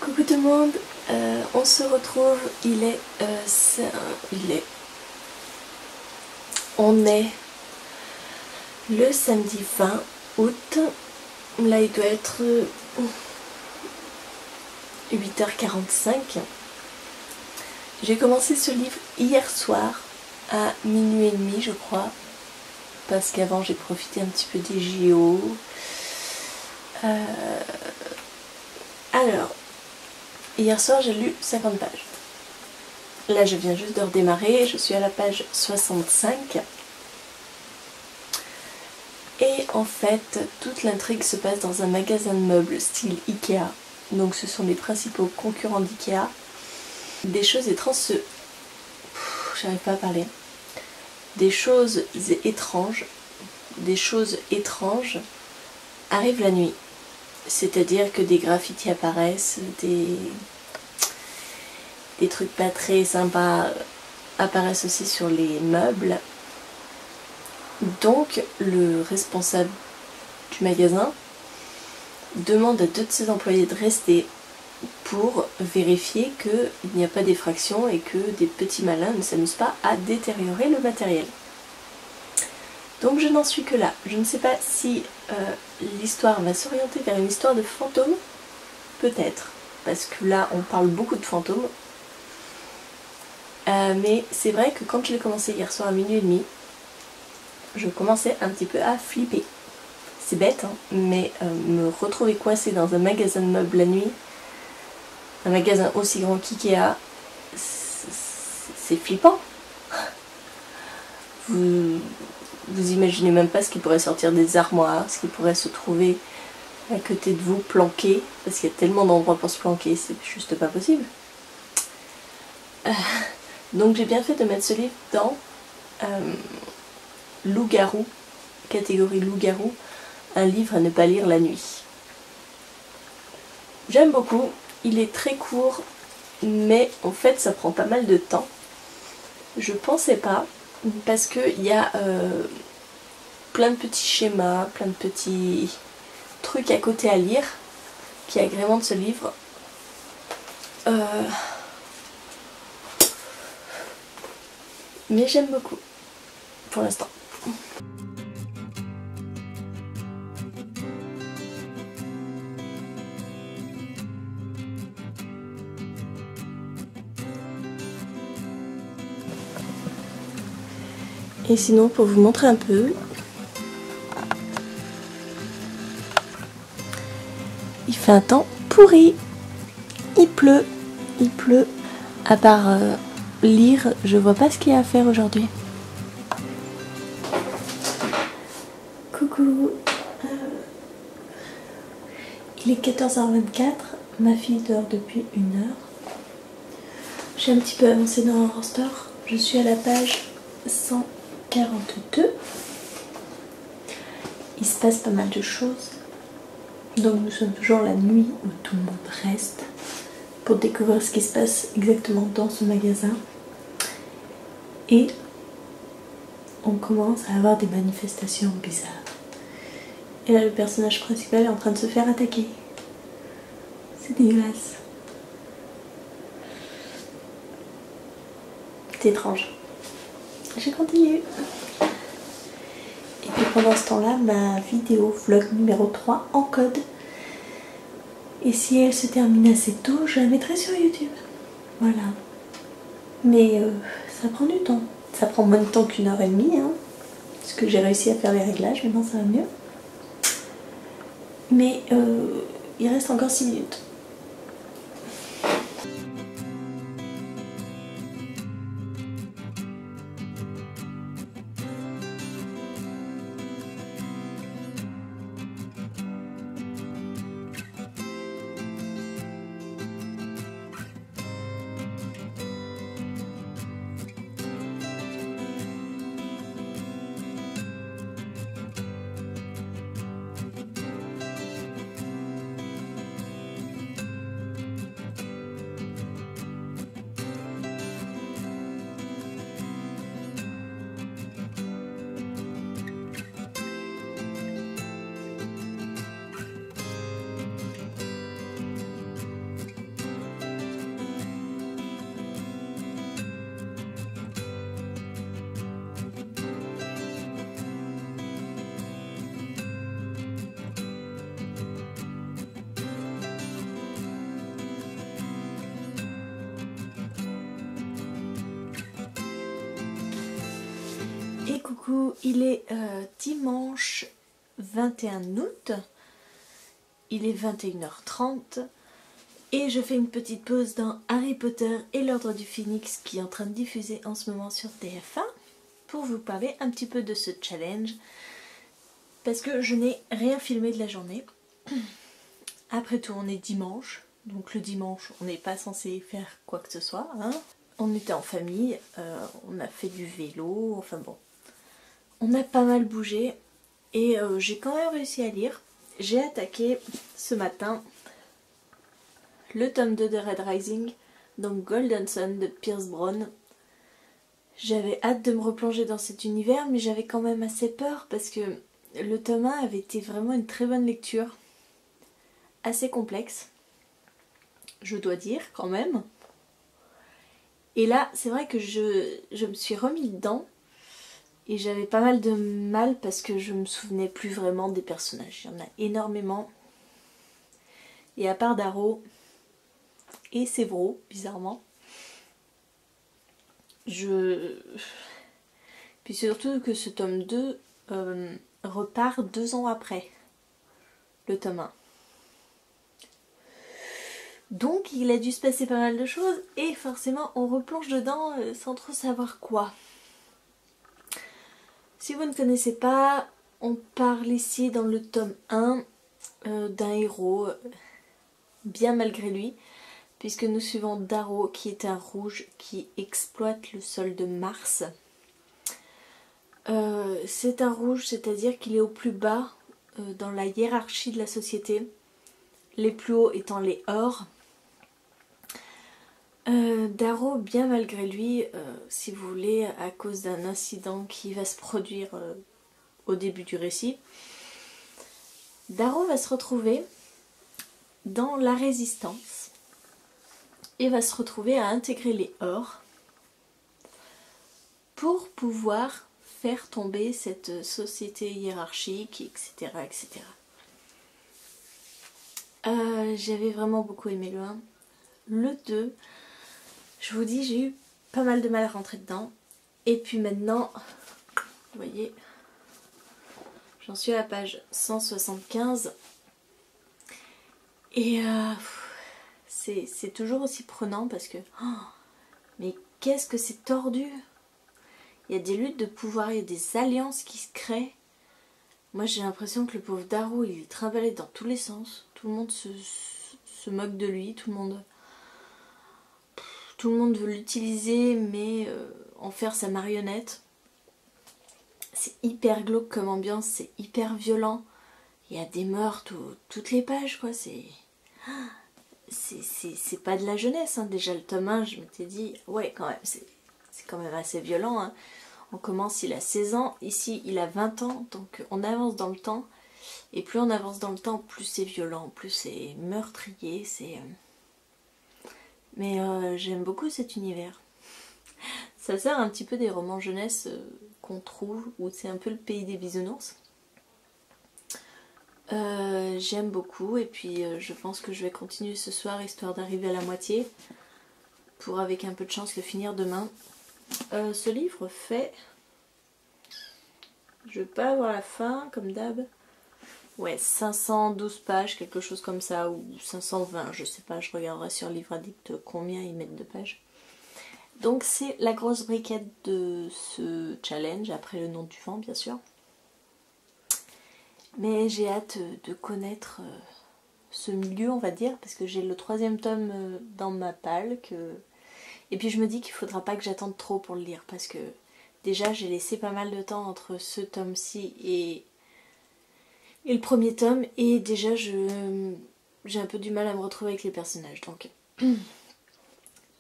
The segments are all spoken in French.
Coucou tout le monde, on se retrouve, on est le samedi 20 août, là il doit être 8h45. J'ai commencé ce livre hier soir à minuit et demi je crois, parce qu'avant j'ai profité un petit peu des JO. Alors, hier soir j'ai lu 50 pages. Là je viens juste de redémarrer, je suis à la page 65. Et en fait, toute l'intrigue se passe dans un magasin de meubles style Ikea. Donc ce sont les principaux concurrents d'Ikea. Des choses étranges j'arrive pas à parler. Des choses étranges arrivent la nuit. C'est-à-dire que des graffitis apparaissent, des trucs pas très sympas apparaissent aussi sur les meubles. Donc le responsable du magasin demande à 2 de ses employés de rester pour vérifier qu'il n'y a pas d'effraction et que des petits malins ne s'amusent pas à détériorer le matériel. Donc je n'en suis que là. Je ne sais pas si l'histoire va s'orienter vers une histoire de fantômes. Peut-être, parce que là on parle beaucoup de fantômes. Mais c'est vrai que quand je l'ai commencé hier soir à minuit et demi, je commençais un petit peu à flipper. C'est bête, hein, mais me retrouver coincée dans un magasin de meubles la nuit, un magasin aussi grand qu'Ikea, c'est flippant. Vous imaginez même pas ce qui pourrait sortir des armoires, ce qui pourrait se trouver à côté de vous planqué, parce qu'il y a tellement d'endroits pour se planquer, c'est juste pas possible. Donc j'ai bien fait de mettre ce livre dans loup-garou, catégorie loup-garou, un livre à ne pas lire la nuit. J'aime beaucoup, il est très court, mais en fait ça prend pas mal de temps. Je pensais pas, parce qu'il y a plein de petits schémas, plein de petits trucs à côté à lire qui agrémentent ce livre. Mais j'aime beaucoup, pour l'instant. Et sinon, pour vous montrer un peu, il fait un temps pourri. Il pleut. À part lire, je vois pas ce qu'il y a à faire aujourd'hui. Coucou. Il est 14h24. Ma fille dort depuis 1 heure. J'ai un petit peu avancé dans le roster. Je suis à la page 142. Il se passe pas mal de choses. Donc nous sommes toujours la nuit où tout le monde reste pour découvrir ce qui se passe exactement dans ce magasin. Et on commence à avoir des manifestations bizarres. Et là le personnage principal est en train de se faire attaquer. C'est dégueulasse. C'est étrange. Je continue. Et puis pendant ce temps-là, ma vidéo vlog numéro 3 en code. Et si elle se termine assez tôt, je la mettrai sur YouTube. Voilà. Mais ça prend du temps. Ça prend moins de temps qu'1h30. Hein, parce que j'ai réussi à faire les réglages, maintenant ça va mieux. Mais il reste encore 6 minutes. coucou, il est dimanche 21 août, il est 21h30 et je fais une petite pause dans Harry Potter et l'Ordre du Phénix qui est en train de diffuser en ce moment sur TF1 pour vous parler un petit peu de ce challenge parce que je n'ai rien filmé de la journée. Après tout, on est dimanche, donc le dimanche on n'est pas censé faire quoi que ce soit, hein. On était en famille, on a fait du vélo, enfin bon. On a pas mal bougé et j'ai quand même réussi à lire. J'ai attaqué ce matin le tome 2 de Red Rising, donc Golden Sun de Pierce Brown. J'avais hâte de me replonger dans cet univers, mais j'avais quand même assez peur parce que le tome 1 avait été vraiment une très bonne lecture. Assez complexe, je dois dire quand même. Et là, c'est vrai que je me suis remis dedans. Et j'avais pas mal de mal parce que je me souvenais plus vraiment des personnages. Il y en a énormément. Et à part Darrow et Sévro, bizarrement, Puis surtout que ce tome 2 repart 2 ans après le tome 1. Donc il a dû se passer pas mal de choses et forcément on replonge dedans sans trop savoir quoi. Si vous ne connaissez pas, on parle ici dans le tome 1 d'un héros bien malgré lui, puisque nous suivons Darrow qui est un rouge qui exploite le sol de Mars. C'est un rouge, c'est-à-dire qu'il est au plus bas dans la hiérarchie de la société, les plus hauts étant les Ors. Darrow, bien malgré lui, si vous voulez, à cause d'un incident qui va se produire au début du récit, Darrow va se retrouver dans la résistance et va se retrouver à intégrer les Ors pour pouvoir faire tomber cette société hiérarchique, etc. etc. J'avais vraiment beaucoup aimé le 1. Le 2, je vous dis, j'ai eu pas mal de mal à rentrer dedans. Et puis maintenant, vous voyez, j'en suis à la page 175. Et c'est toujours aussi prenant parce que... Oh, mais qu'est-ce que c'est tordu! Il y a des luttes de pouvoir, il y a des alliances qui se créent. Moi j'ai l'impression que le pauvre Darrow il est trimballé dans tous les sens. Tout le monde se moque de lui, tout le monde veut l'utiliser mais en faire sa marionnette. C'est hyper glauque comme ambiance, c'est hyper violent. Il y a des meurtres toutes les pages quoi, c'est pas de la jeunesse, hein. Déjà le tome 1 je m'étais dit, ouais quand même, c'est quand même assez violent, hein. On commence, il a 16 ans, ici il a 20 ans, donc on avance dans le temps. Et plus on avance dans le temps, plus c'est violent, plus c'est meurtrier, c'est... Mais j'aime beaucoup cet univers. Ça sert un petit peu des romans jeunesse qu'on trouve, où c'est un peu le pays des bisounours. J'aime beaucoup, et puis je pense que je vais continuer ce soir, histoire d'arriver à la moitié, pour avec un peu de chance le finir demain. Ce livre fait... Je vais pas avoir la fin, comme d'hab. Ouais, 512 pages, quelque chose comme ça, ou 520, je sais pas, je regarderai sur Livre Addict combien ils mettent de pages. Donc c'est la grosse briquette de ce challenge, après le nom du vent bien sûr. Mais j'ai hâte de connaître ce milieu, on va dire, parce que j'ai le 3e tome dans ma palle. Et puis je me dis qu'il faudra pas que j'attende trop pour le lire, parce que déjà j'ai laissé pas mal de temps entre ce tome-ci et le premier tome, et déjà j'ai un peu du mal à me retrouver avec les personnages, donc il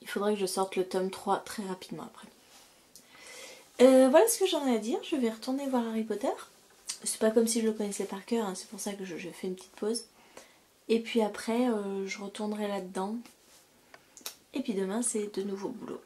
faudrait que je sorte le tome 3 très rapidement après. Voilà ce que j'en ai à dire, je vais retourner voir Harry Potter. C'est pas comme si je le connaissais par cœur, hein. C'est pour ça que je fais une petite pause. Et puis après, je retournerai là-dedans. Et puis demain, c'est de nouveau boulot.